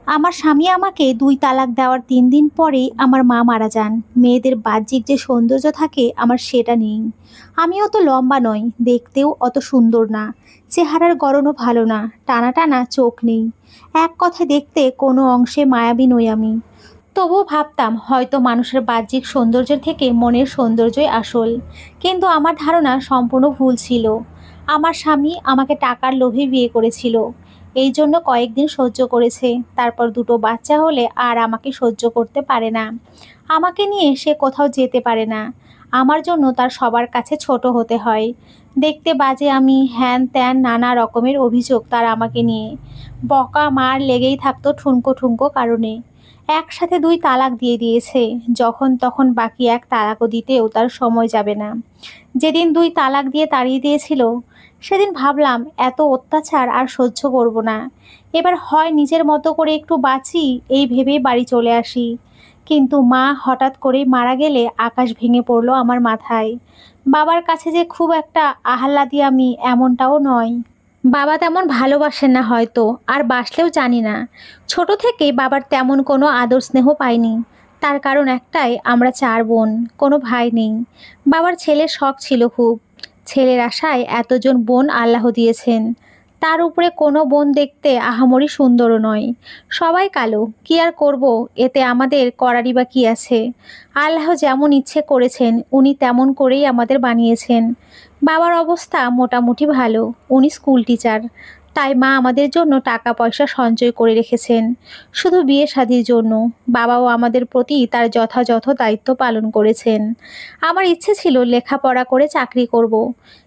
আমার স্বামী আমাকে ২ তালাক দেওয়ার ৩ দিন পরেই আমার মা মারা যান। মেয়েদের বাহ্যিক যে সৌন্দর্য থাকে আমার সেটা নেই। আমি অত লম্বা নই, দেখতেও অত সুন্দর না। চেহারার গড়নও ভালো না, টানা, টানা চোখ নেই। এক কথায় দেখতে কোনো অংশে মায়াবী নই আমি। তবুও ভাবতাম হয়তো মানুষের বাহ্যিক সৌন্দর্যের থেকে মনের সৌন্দর্যই আসল। কিন্তু আমার ধারণা সম্পূর্ণ ভুল ছিল। আমার স্বামী আমাকে টাকার লোভে বিয়ে করেছিল। এই জন্য কয়েকদিন সহ্য করেছে। তারপর দুটো বাচ্চা হলে আর আমাকে সহ্য করতে পারে না। আমাকে নিয়ে সে কোথাও যেতে পারে না। আমার জন্য তার সবার কাছে ছোট হতে হয়। দেখতে বাজে আমি, হ্যান ত্যান নানা রকমের অভিযোগ তার আমাকে নিয়ে। বকা মার লেগেই থাকতো ঠুনকো ঠুনকো কারণে। একসাথে ২ তালাক দিয়ে দিয়েছে। যখন তখন বাকি ১ তালাকও দিতেও তার সময় যাবে না। যেদিন ২ তালাক দিয়ে তাড়িয়ে দিয়েছিল, সেদিন ভাবলাম এত অত্যাচার আর সহ্য করব না। এবার হয় নিজের মতো করে একটু বাঁচি, এই ভেবেই বাড়ি চলে আসি। কিন্তু মা হঠাৎ করেই মারা গেলে আকাশ ভেঙে পড়ল আমার মাথায়। বাবার কাছে যে খুব একটা আহ্লাদি আমি, এমনটাও নয়। বাবা তেমন ভালোবাসেন না হয়তো, আর বাসলেও জানি না। ছোট থেকেই বাবার তেমন কোনো আদর স্নেহ পাইনি। তার কারণ একটাই, আমরা ৪ বোন, কোনো ভাই নেই। বাবার ছেলের শখ ছিল খুব। ছেলের আশায় এতজন বোন আল্লাহ দিয়েছেন। তার উপরে কোনো বোন দেখতে আহামরি সুন্দরও নয়। সবাই কালো, কি আর করব, এতে আমাদের করারই বা কি আছে। আল্লাহ যেমন ইচ্ছে করেছেন উনি তেমন করেই আমাদের বানিয়েছেন। বাবার অবস্থা মোটামুটি ভালো, উনি স্কুল টিচার। তাই মা আমাদের জন্য টাকা পয়সা সঞ্চয় করে রেখেছেন, শুধু বিয়ে শাদির জন্য। বাবাও আমাদের প্রতি তার যথাযথ দায়িত্ব পালন করেছেন। আমার ইচ্ছে ছিল লেখাপড়া করে চাকরি করব।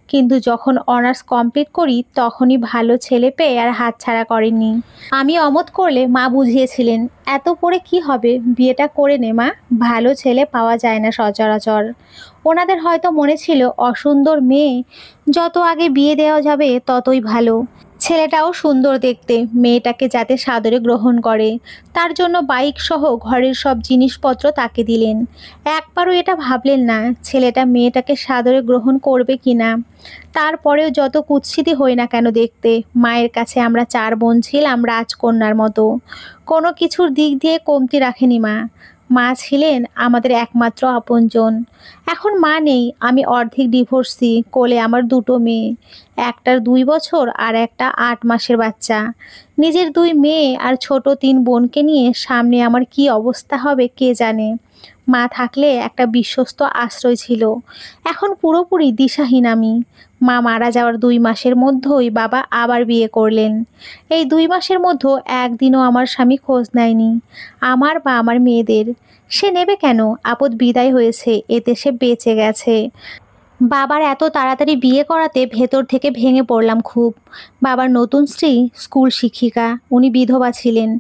কিন্তু যখন অনার্স কমপ্লিট করি তখনই ভালো ছেলে পেয়ে আর হাতছাড়া করেননি। আমি অমত করলে মা বুঝিয়েছিলেন, এত পড়ে কি হবে, বিয়েটা করে নে মা, ভালো ছেলে পাওয়া যায় না সচরাচর। ওনাদের হয়তো মনে ছিল অসুন্দর মেয়ে যত আগে বিয়ে দেওয়া যাবে ততই ভালো। ছেলেটাও সুন্দর দেখতে, মেয়েটাকে যাতে সাদরে গ্রহণ করে, তার জন্য বাইক সহ ঘরের সব জিনিসপত্র তাকে দিলেন। একবারও এটা ভাবলেন না ছেলেটা মেয়েটাকে সাদরে গ্রহণ করবে কিনা। তারপরেও যত কুৎসিতই হই না কেন দেখতে, মায়ের কাছে আমরা ৪ বোন ছিলাম রাজকন্যার মতো। কোনো কিছুর দিক দিয়ে কমতি রাখেনি মা। মা ছিলেন আমাদের একমাত্র আপনজন। এখন মা নেই, আমি অর্ধেক ডিভোর্সি, কোলে আমার ২টো মেয়ে। একটার ২ বছর আর একটা ৮ মাসের বাচ্চা। নিজের ২ মেয়ে আর ছোট ৩ বোনকে নিয়ে সামনে আমার কি অবস্থা হবে কে জানে। মা থাকলে একটা বিশ্বস্ত আশ্রয় ছিল। এখন পুরোপুরি দিশাহীন আমি। মা মারা যাওয়ার ২ মাসের মধ্যেই বাবা আবার বিয়ে করলেন। এই ২ মাসের মধ্যে একদিনও আমার স্বামী খোঁজ নেয়নি, আমার বা আমার মেয়েদের। সে নেবে কেন, আপদ বিদায় হয়েছে, এতে সে বেঁচে গেছে। বাবার এত তাড়াতাড়ি বিয়ে করাতে ভেতর থেকে ভেঙে পড়লাম খুব। বাবার নতুন স্ত্রী স্কুল শিক্ষিকা, উনি বিধবা ছিলেন।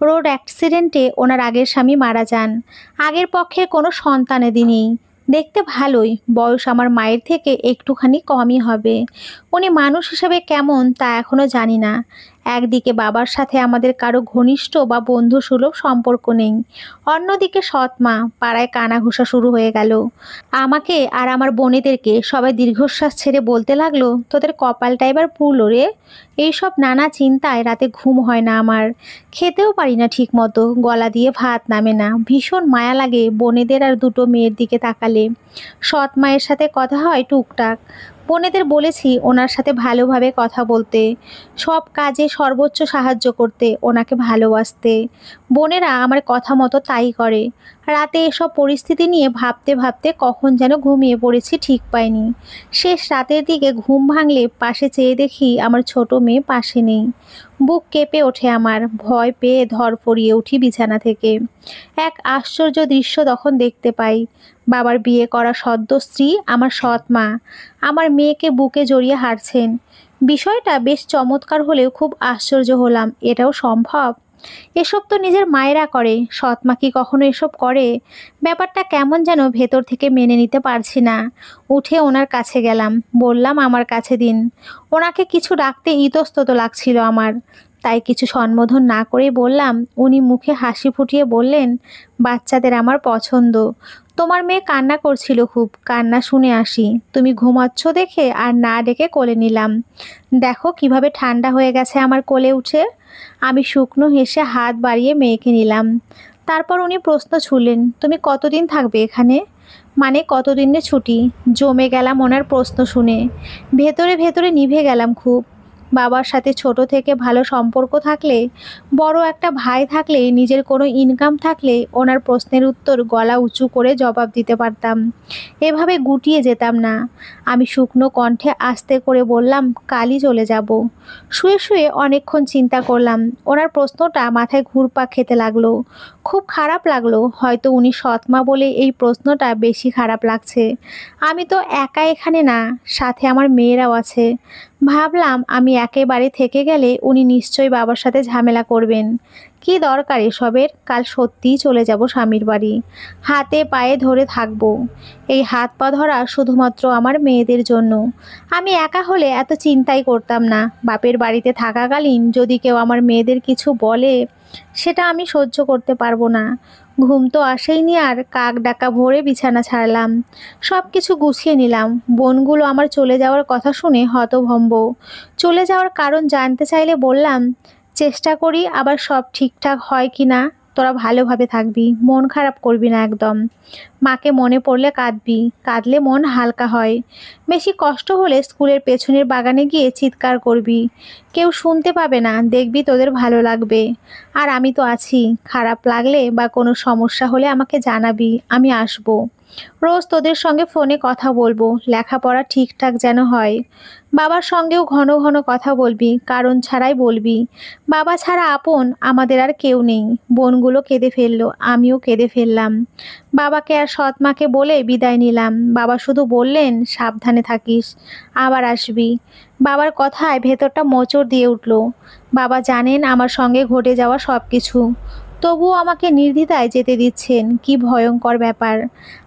রোড অ্যাক্সিডেন্টে ওনার আগের স্বামী মারা যান। আগের পক্ষে কোনো সন্তানেদি নেই। দেখতে ভালোই, বয়স আমার মায়ের থেকে একটুখানি কমই হবে। উনি মানুষ হিসেবে কেমন তা এখনও জানি না। একদিকে বাবার সাথে আমাদের কারো ঘনিষ্ঠ বা বন্ধুসুলভ সম্পর্ক নেই, অন্যদিকে সৎ মা, পাড়ায় কানাঘুষা শুরু হয়ে গেল। আমাকে আর আমার বোনেদেরকে সবাই দীর্ঘশ্বাস ছেড়ে বলতে লাগলো, তোদের কপালটা এবার পুরলো রে। এইসব নানা চিন্তায় রাতে ঘুম হয় না আমার। খেতেও পারি না ঠিক মতো, গলা দিয়ে ভাত নামে না। ভীষণ মায়া লাগে বোনেদের আর ২টো মেয়ের দিকে তাকালে। সৎ মায়ের সাথে কথা হয় টুকটাক। বোনেদের বলেছি ওনার সাথে ভালোভাবে কথা বলতে, সব কাজে সর্বোচ্চ সাহায্য করতে, ওনাকে ভালোবাসতে। বোনেরা আমার কথা মতো তাই করে। রাতে এসব পরিস্থিতি নিয়ে ভাবতে ভাবতে কখন যেন ঘুমিয়ে পড়েছি ঠিক পাইনি। শেষ রাতের দিকে ঘুম ভাঙলে পাশে চেয়ে দেখি আমার ছোট মেয়ে পাশে নেই। বুক কেঁপে ওঠে আমার, ভয় পেয়ে ধরফরিয়ে উঠি বিছানা থেকে। এক আশ্চর্য দৃশ্য তখন দেখতে পাই। বাবার বিয়ে করা সদ্য স্ত্রী আমার সৎ মা আমার মেয়েকে বুকে জড়িয়ে হাঁটছেন। বিষয়টা বেশ চমৎকার হলেও খুব আশ্চর্য হলাম, এটাও সম্ভব? এসব তো নিজের মায়েরা করে, সৎ মা কি কখনো এসব করে? ব্যাপারটা কেমন যেন ভেতর থেকে মেনে নিতে পারছি না। উঠে ওনার কাছে গেলাম, বললাম আমার কাছে দিন। ওনাকে কিছু রাখতে ইতস্তত লাগছিল আমার, তাই কিছু সম্বোধন না করেই বললাম। উনি মুখে হাসি ফুটিয়ে বললেন, বাচ্চাদের আমার পছন্দ, তোমার মেয়ে কান্না করছিল খুব, কান্না শুনে আসি। তুমি ঘুমাচ্ছ দেখে আর না ডেকে কোলে নিলাম। দেখো কিভাবে ঠান্ডা হয়ে গেছে আমার কোলে উঠে। আমি শুকনো হেসে হাত বাড়িয়ে মেয়েকে নিলাম। তারপর উনি প্রশ্ন ছুড়লেন, তুমি কতদিন থাকবে এখানে? মানে কতদিনের ছুটি? জমে গেলাম ওনার প্রশ্ন শুনে। ভেতরে ভেতরে নিভে গেলাম খুব। বাবার সাথে ছোট থেকে ভালো সম্পর্ক থাকলে, বড় একটা ভাই থাকলে, নিজের কোনো ইনকাম থাকলে ওনার প্রশ্নের উত্তর গলা উঁচু করে জবাব দিতে পারতাম। এভাবে গুটিয়ে যেতাম না। আমি শুকনো কণ্ঠে আস্তে করে বললাম, কালই চলে যাব। শুয়ে শুয়ে অনেকক্ষণ চিন্তা করলাম। ওনার প্রশ্নটা মাথায় ঘুরপাক খেতে লাগলো। খুব খারাপ লাগলো। হয়তো উনি সৎমা বলে এই প্রশ্নটা বেশি খারাপ লাগছে। আমি তো একা এখানে না, সাথে আমার মেয়েরাও আছে। ভাবলাম আমি একেবারে থেকে গেলে উনি নিশ্চয়ই বাবার সাথে ঝামেলা করবেন। কি দরকার এসবের? কাল সত্যিই চলে যাব স্বামীর বাড়ি। হাতে পায়ে ধরে থাকবো। এই হাত পা ধরা শুধুমাত্র আমার মেয়েদের জন্য। আমি একা হলে এত চিন্তাই করতাম না। বাপের বাড়িতে থাকাকালীন যদি কেউ আমার মেয়েদের কিছু বলে, সেটা আমি সহ্য করতে পারবো না। ঘুম তো আসেইনি আর কাক ডাকা ভোরে বিছানা ছাড়লাম। সব কিছু গুছিয়ে নিলাম। বোনগুলো আমার চলে যাওয়ার কথা শুনে হতভম্ব। চলে যাওয়ার কারণ জানতে চাইলে বললাম, চেষ্টা করি আবার সব ঠিকঠাক হয় কি না। তোরা ভালোভাবে থাকবি, মন খারাপ করবি না একদম। মাকে মনে পড়লে কাঁদবি, কাঁদলে মন হালকা হয়। বেশি কষ্ট হলে স্কুলের পেছনের বাগানে গিয়ে চিৎকার করবি। কেউ শুনতে পাবে না, দেখবি তোদের ভালো লাগবে। আর আমি তো আছি, খারাপ লাগলে বা কোনো সমস্যা হলে আমাকে জানাবি, আমি আসবো। রোজ তোদের সঙ্গে ফোনে কথা বলবো, লেখাপড়া ঠিকঠাক যেন হয়। বাবার সঙ্গেও ঘন ঘন কথা বলবি, কারণ ছাড়াই বলবি। বাবা ছাড়া আপন আমাদের আর কেউ নেই। বোনগুলো কেঁদে ফেললো, আমিও কেঁদে ফেললাম। বাবাকে আর সৎ মাকে বলে বিদায় নিলাম। বাবা শুধু বললেন, সাবধানে থাকিস, আবার আসবি। বাবার কথায় ভেতরটা মোচড় দিয়ে উঠল। বাবা জানেন আমার সঙ্গে ঘটে যাওয়া সব কিছু, তবুও আমাকে নির্দ্বিধায় যেতে দিচ্ছেন। কি ভয়ঙ্কর ব্যাপার!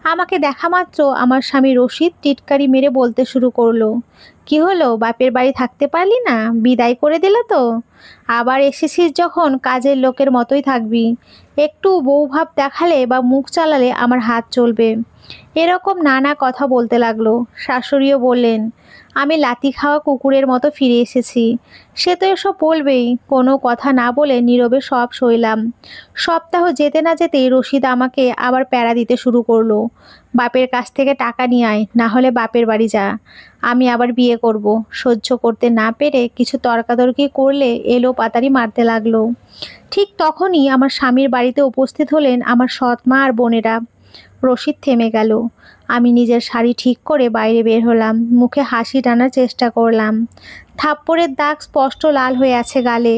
আমাকে দেখা মাত্র আমার স্বামী রশিদ টিটকারি মেরে বলতে শুরু করলো, কি হলো, বাপের বাড়ি থাকতে পারলি না? বিদায় করে দিল তো? আবার এসেছিস যখন কাজের লোকের মতোই থাকবি। একটু বউভাব দেখালে বা মুখ চালালে আমার হাত চলবে। এরকম নানা কথা বলতে লাগলো। শাশুড়িও বললেন, আমি লাথি খাওয়া কুকুরের মতো ফিরে এসেছি। সে তো এসব বলবেই। কোনো কথা না বলে নীরবে সব সইলাম। সপ্তাহ যেতে না যেতেই রশিদ আমাকে আবার প্যারা দিতে শুরু করলো। বাপের কাছ থেকে টাকা নিয়ে আয়, না হলে বাপের বাড়ি যা। আমি আবার বিয়ে করব। সহ্য করতে না পেরে কিছু তর্কাতর্কি করলে এলো পাতারি মারতে লাগলো। ঠিক তখনই আমার স্বামীর বাড়িতে উপস্থিত হলেন আমার সৎ মা আর বোনেরা। রশিদ থেমে গেল। আমি নিজের শাড়ি ঠিক করে বাইরে বের হলাম। মুখে হাসি টানার চেষ্টা করলাম। থাপ্পড়ের দাগ স্পষ্ট লাল হয়ে আছে গালে।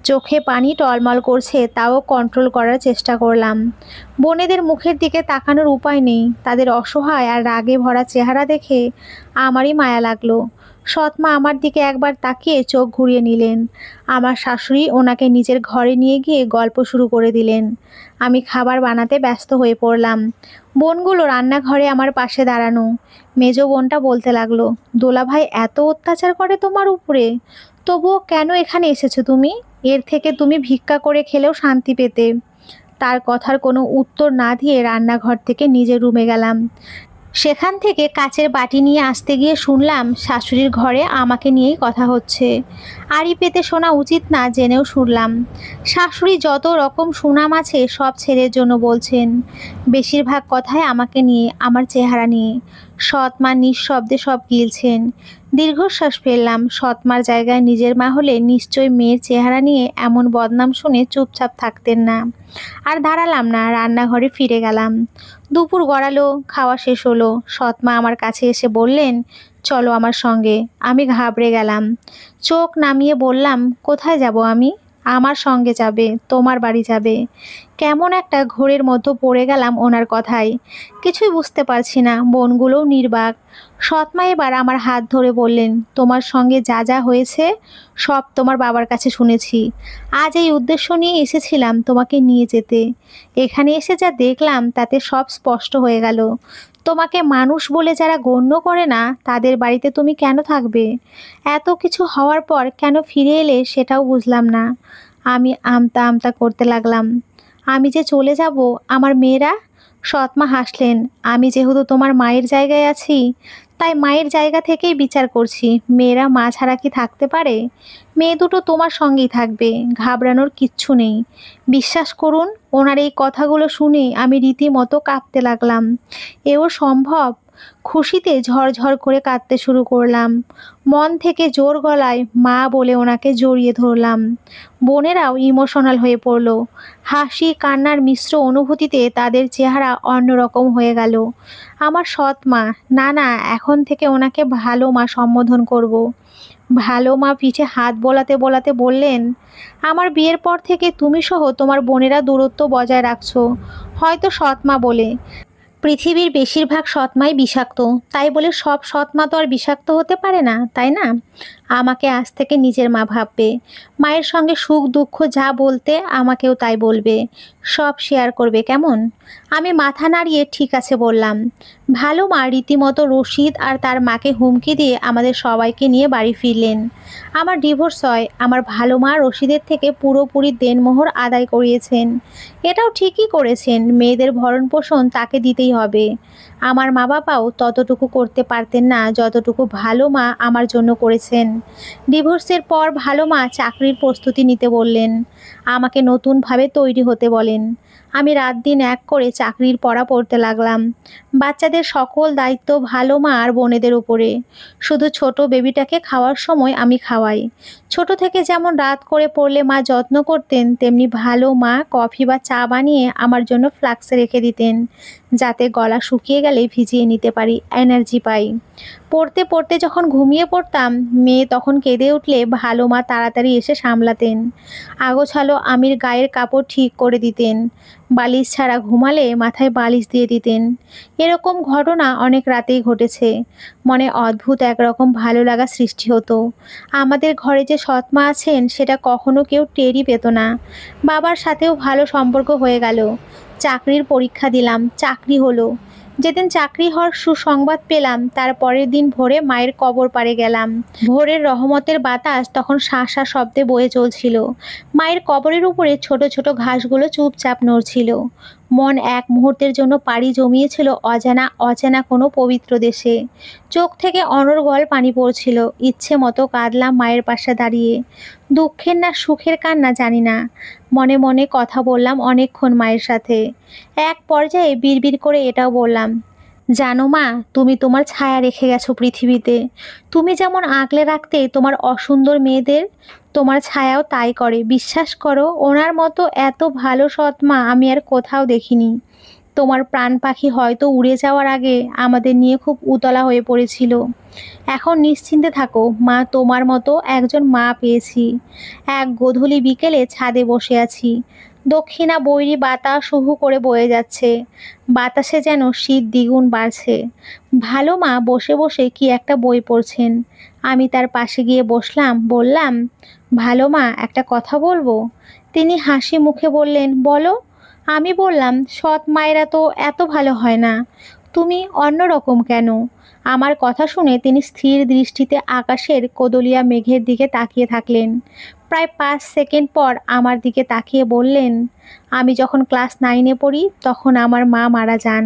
চোখে পানি টলমল করছে, তাও কন্ট্রোল করার চেষ্টা করলাম। বোনেদের মুখের দিকে তাকানোর উপায় নেই। তাদের অসহায় আর রাগে ভরা চেহারা দেখে আমারই মায়া লাগলো। সৎমা আমার দিকে একবার তাকিয়ে চোখ ঘুরিয়ে নিলেন। আমার শাশুড়ি ওনাকে নিজের ঘরে নিয়ে গিয়ে গল্প শুরু করে দিলেন। আমি খাবার বানাতে ব্যস্ত হয়ে পড়লাম। বোনগুলো রান্নাঘরে আমার পাশে দাঁড়ানো। মেজো বোনটা বলতে লাগলো, দোলাভাই এত অত্যাচার করে তোমার উপরে, তবুও কেন এখানে এসেছো তুমি? এর থেকে তুমি ভিক্ষা করে খেলেও শান্তি পেতে। তার কথার কোনো উত্তর না দিয়ে রান্নাঘর থেকে নিজের রুমে গেলাম। সেখান থেকে কাচের বাটি নিয়ে আসতে গিয়ে শুনলাম শাশুড়ির ঘরে আমাকে নিয়েই কথা হচ্ছে। আড়ি পেতে শোনা উচিত না, জেনেও শুনলাম। শাশুড়ি যত রকম সুনাম আছে সব ছেলের জন্য বলছেন। বেশিরভাগ কথাই আমাকে নিয়ে, আমার চেহারা নিয়ে। সৎমা নিঃশব্দে সব গিলছেন। দীর্ঘশ্বাস ফেললাম। সৎমার জায়গায় নিজের মা হলে নিশ্চয়ই মেয়ের চেহারা নিয়ে এমন বদনাম শুনে চুপচাপ থাকতেন না। আর দাঁড়ালাম না, রান্নাঘরে ফিরে গেলাম। দুপুর গড়ালো, খাওয়া শেষ হলো। সৎমা আমার কাছে এসে বললেন, চলো আমার সঙ্গে। আমি ঘাবড়ে গেলাম। চোখ নামিয়ে বললাম, কোথায় যাব আমি? আমার সঙ্গে যাবে, তোমার বাড়ি যাবে। কেমন একটা ঘোরের মধ্যে পড়ে গেলাম ওনার কথায়। কিছুই বুঝতে পারছি না। বোনগুলোও নির্বাক। সৎমা এবার আমার হাত ধরে বললেন, তোমার সঙ্গে যা যা হয়েছে সব তোমার বাবার কাছে শুনেছি। আজ এই উদ্দেশ্য নিয়ে এসেছিলাম তোমাকে নিয়ে যেতে। এখানে এসে যা দেখলাম তাতে সব স্পষ্ট হয়ে গেল। তোমাকে মানুষ বলে যারা গণ্য করে না, তাদের বাড়িতে তুমি কেন থাকবে? এত কিছু হওয়ার পর কেন ফিরে এলে সেটাও বুঝলাম না। আমি আমতা আমতা করতে লাগলাম। আমি যে চলে যাব, আমার মেয়েরা? সৎমা হাসলেন। আমি যেহেতু তোমার মায়ের জায়গায় আছি, তাই মায়ের জায়গা থেকেই বিচার করছি। মেয়েরা মা ছাড়া কি থাকতে পারে? মেয়ে দুটো তোমার সঙ্গেই থাকবে, ঘাবড়ানোর কিচ্ছু নেই। বিশ্বাস করুন, ওনার এই কথাগুলো শুনে আমি রীতিমতো কাঁপতে লাগলাম। এও সম্ভব? খুশিতে ঝরঝর করে কাঁদতে শুরু করলাম। মন থেকে জোর গলায় মা বলে ওনাকে জড়িয়ে ধরলাম। বোনেরাও ইমোশনাল হয়ে পড়ল। হাসি কান্নার মিশ্র অনুভূতিতে তাদের চেহারা অন্যরকম হয়ে গেল। আমার সৎ মা, না না, এখন থেকে ওনাকে ভালো মা সম্বোধন করব। ভালো মা পিঠে হাত বোলাতে বোলাতে বললেন, আমার বিয়ের পর থেকে তুমি সহ তোমার বোনেরা দূরত্ব বজায় রাখছো, হয়তো সৎ মা বলে। পৃথিবীর বেশিরভাগ সৎমাই বিষাক্ত, তাই বলে সব সৎমা তো আর বিষাক্ত হতে পারে না, তাই না? আমাকে আজ থেকে নিজের মা ভাববে। মায়ের সঙ্গে সুখ দুঃখ যা বলতে আমাকেও তাই বলবে। সব শেয়ার করবে, কেমন? আমি মাথা নাড়িয়ে ঠিক আছে বললাম। ভালো মা রীতিমতো রশিদ আর তার মাকে হুমকি দিয়ে আমাদের সবাইকে নিয়ে বাড়ি ফিরলেন। আমার ডিভোর্স হয়, আমার ভালো মা রশিদের থেকে পুরোপুরি দেনমোহর আদায় করিয়েছেন। এটাও ঠিকই করেছেন, মেয়েদের ভরণ পোষণ তাকে দিতেই হবে। আমার মা বাবাও ততটুকু করতে পারতেন না যতটুকু ভালো মা আমার জন্য করেছেন। ডিভোর্সের পর ভালো মা চাকরির প্রস্তুতি নিতে বললেন, আমাকে নতুনভাবে তৈরি হতে বলেন। আমি রাত দিন এক করে চাকরির পড়া পড়তে লাগলাম। বাচ্চাদের সকল দায়িত্ব ভালো মা আর বোনেদের উপরে। শুধু ছোট বেবিটাকে খাওয়ার সময় আমি খাওয়াই। ছোট থেকে যেমন রাত করে পড়লে মা যত্ন করতেন, তেমনি ভালো মা কফি বা চা বানিয়ে আমার জন্য ফ্লাক্সে রেখে দিতেন, যাতে গলা শুকিয়ে গেলে ভিজিয়ে নিতে পারি, এনার্জি পাই। পড়তে পড়তে যখন ঘুমিয়ে পড়তাম, মেয়ে তখন কেঁদে উঠলে ভালো মা তাড়াতাড়ি এসে সামলাতেন। আগোছালো আমির গায়ের কাপড় ঠিক করে দিতেন। বালিশ ছাড়া ঘুমালে মাথায় বালিশ দিয়ে দিতেন। এরকম ঘটনা অনেক রাতেই ঘটেছে। মনে অদ্ভুত একরকম ভালো লাগা সৃষ্টি হতো। আমাদের ঘরে যে সৎমা আছেন সেটা কখনো কেউ টেরই পেত না। বাবার সাথেও ভালো সম্পর্ক হয়ে গেল। চাকরির পরীক্ষা দিলাম, চাকরি হলো। যেদিন চাকরি হওয়ার সুসংবাদ পেলাম, তার পরের দিন ভোরে মায়ের কবর পাড়ে গেলাম। ভোরের রহমতের বাতাস তখন শাঁ শাঁ শব্দে বয়ে চলছিল। মায়ের কবরের উপরে ছোট ছোট ঘাসগুলো চুপচাপ নড়ছিল। মন এক মুহূর্তের জন্য পাড়ি জমিয়েছিল অজানা অচেনা কোনো পবিত্র দেশে। চোখ থেকে অনর্গল পানি পড়ছিল। ইচ্ছে মতো কাঁদলাম মায়ের পাশে দাঁড়িয়ে। দুঃখের না সুখের কান্না জানি না। মনে মনে কথা বললাম অনেকক্ষণ মায়ের সাথে। এক পর্যায়ে বিড়বিড় করে এটাও বললাম, জানো মা, তুমি তোমার ছায়া রেখে গেছো পৃথিবীতে। তুমি যেমন আগলে রাখতে তোমার অসুন্দর মেয়েদের, তোমার ছায়াও তাই করে। বিশ্বাস করো, ওনার মতো এত ভালো সৎ মা আমি আর কোথাও দেখিনি। তোমার প্রাণ পাখি হয়তো উড়ে যাওয়ার আগে আমাদের নিয়ে খুব উতলা হয়ে পড়েছিল। এখন নিশ্চিন্তে থাকো মা, তোমার মতো একজন মা পেয়েছি। এক গোধূলি বিকেলে ছাদে বসে আছি। দক্ষিণা বৈরী বাতাস হু করে বয়ে যাচ্ছে। বাতাসে যেন শীত দ্বিগুণ বাড়ছে। ভালো মা বসে বসে কি একটা বই পড়ছেন। আমি তার পাশে গিয়ে বসলাম, বললাম, ভালো মা, একটা কথা বলবো? তিনি হাসি মুখে বললেন, বলো। আমি বললাম, সৎ মায়েরা তো এত ভালো হয় না। তুমি অন্যরকম কেন? আমার কথা শুনে তিনি স্থির দৃষ্টিতে আকাশের কোদলিয়া মেঘের দিকে তাকিয়ে থাকলেন। প্রায় 5 সেকেন্ড পর আমার দিকে তাকিয়ে বললেন, আমি যখন ক্লাস 9-এ পড়ি তখন আমার মা মারা যান।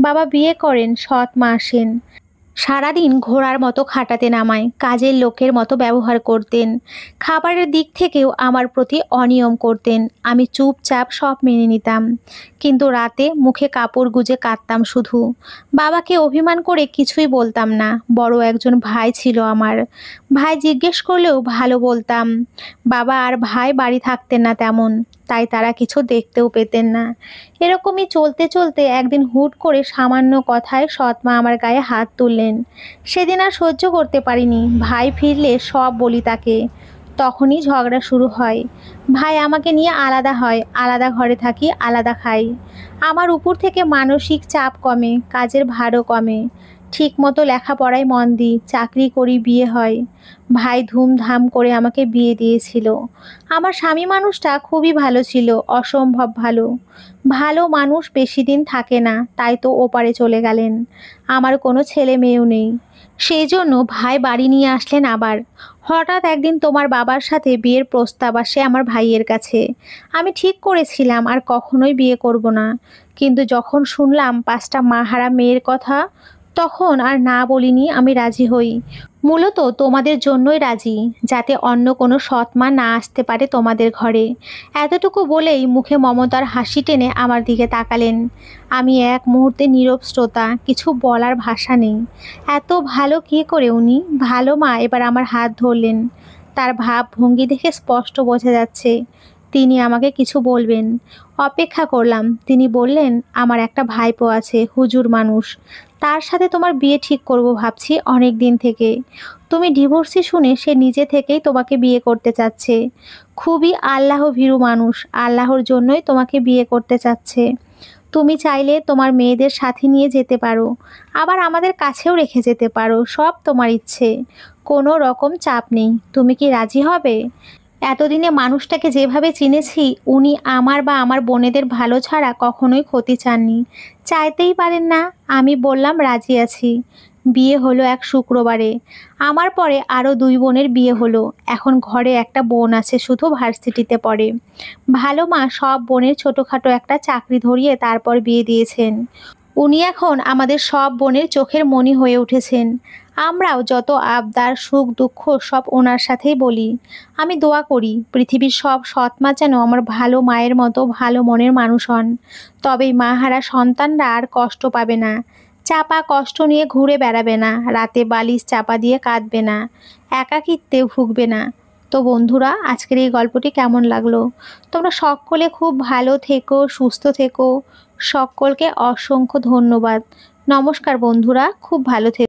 বাবা বিয়ে করেন, সৎ মা আসেন। সারাদিন ঘোড়ার মতো খাটাতে নামায়, কাজের লোকের মতো ব্যবহার করতেন। খাবারের দিক থেকেও আমার প্রতি অনিয়ম করতেন। আমি চুপচাপ সব মেনে নিতাম, কিন্তু রাতে মুখে কাপড় গুজে কাঁদতাম শুধু। বাবাকে অভিমান করে কিছুই বলতাম না। বড় একজন ভাই ছিল আমার। ভাই জিজ্ঞেস করলেও ভালো বলতাম। বাবা আর ভাই বাড়ি থাকতেন না তেমন, তাই তারা কিছু দেখতেও পেতেন না। এরকমই চলতে চলতে একদিন হুট করে সামান্য কথায় সৎমা আমার গায়ে হাত তুললেন। সেদিন আর সহ্য করতে পারিনি। ভাই ফিরলে সব বলি তাকে। তখনই ঝগড়া শুরু হয়। ভাই আমাকে নিয়ে আলাদা হয়, আলাদা ঘরে থাকি, আলাদা খাই। আমার উপর থেকে মানসিক চাপ কমে, কাজের ভারও কমে। ঠিক মতো লেখাপড়ায় মন দিই, চাকরি করি, বিয়ে হয়। ভাই ধুমধাম করে আমাকে বিয়ে দিয়েছিল। আমার স্বামী মানুষটা খুবই ভালো ছিল, অসম্ভব ভালো। ভালো মানুষ বেশি দিন থাকে না, তাই তো ওপারে চলে গেলেন। আমার কোনো ছেলে মেয়েও নেই। সেই জন্য ভাই বাড়ি নিয়ে আসলেন আবার। হঠাৎ একদিন তোমার বাবার সাথে বিয়ের প্রস্তাব আসে আমার ভাইয়ের কাছে। আমি ঠিক করেছিলাম আর কখনোই বিয়ে করব না, কিন্তু যখন শুনলাম 5টা মাহারা মেয়ের কথা, তখন আর না বলিনি, আমি রাজি হই। মূলত তোমাদের জন্যই রাজি, যাতে অন্য কোনো সৎ মা না আসতে পারে তোমাদের ঘরে। এতটুকু বলেই মুখে মমতার হাসি টেনে আমার দিকে তাকালেন। আমি এক মুহূর্তে নীরব শ্রোতা, কিছু বলার ভাষা নেই। এত ভালো কী করে উনি? ভালো মা এবার আমার হাত ধরলেন। তার ভাব ভঙ্গি দেখে স্পষ্ট বোঝা যাচ্ছে তিনি আমাকে কিছু বলবেন। অপেক্ষা করলাম। তিনি বললেন, আমার একটা ভাইপো আছে, হুজুর মানুষ, তার সাথে তোমার বিয়ে ঠিক করব ভাবছি অনেক দিন থেকে। তুমি ডিভোর্সি শুনে সে নিজে থেকেই তোমাকে বিয়ে করতে চাচ্ছে। খুবই আল্লাহ ভীরু মানুষ, আল্লাহর জন্যই তোমাকে বিয়ে করতে চাচ্ছে। তুমি চাইলে তোমার মেয়েদের সাথে নিয়ে যেতে পারো, আবার আমাদের কাছেও রেখে যেতে পারো, সব তোমার ইচ্ছে, কোনো রকম চাপ নেই। তুমি কি রাজি হবে? এতদিনে মানুষটাকে যেভাবে চিনেছি, উনি আমার বা আমার বোনেদের ভালো ছাড়া কখনোই ক্ষতি চাননি, চাইতেই পারেন না। আমি বললাম রাজি আছি। বিয়ে হলো এক শুক্রবারে। আমার পরে আরও 2 বোনের বিয়ে হলো। এখন ঘরে একটা বোন আছে, শুধু ভার্সিটিতে পড়ে। ভালো মা সব বোনের ছোটোখাটো একটা চাকরি ধরিয়ে তারপর বিয়ে দিয়েছেন। উনি এখন আমাদের সব বোনের চোখের মণি হয়ে উঠেছেন। আমরাও যত আবদার সুখ দুঃখ সব ওনার সাথেই বলি। আমি দোয়া করি পৃথিবীর সব সৎ মা যেন আমার ভালো মায়ের মতো ভালো মনের মানুষ হন। তবেই মাহারা সন্তানরা আর কষ্ট পাবে না, চাপা কষ্ট নিয়ে ঘুরে বেড়াবে না, রাতে বালিশ চাপা দিয়ে কাঁদবে না, একাকিত্বে ভুগবে না। তো বন্ধুরা, আজকের এই গল্পটি কেমন লাগলো? তোমরা সকলে খুব ভালো থেকো, সুস্থ থেকো। সকলকে অসংখ্য ধন্যবাদ। নমস্কার বন্ধুরা, খুব ভালো থেকো।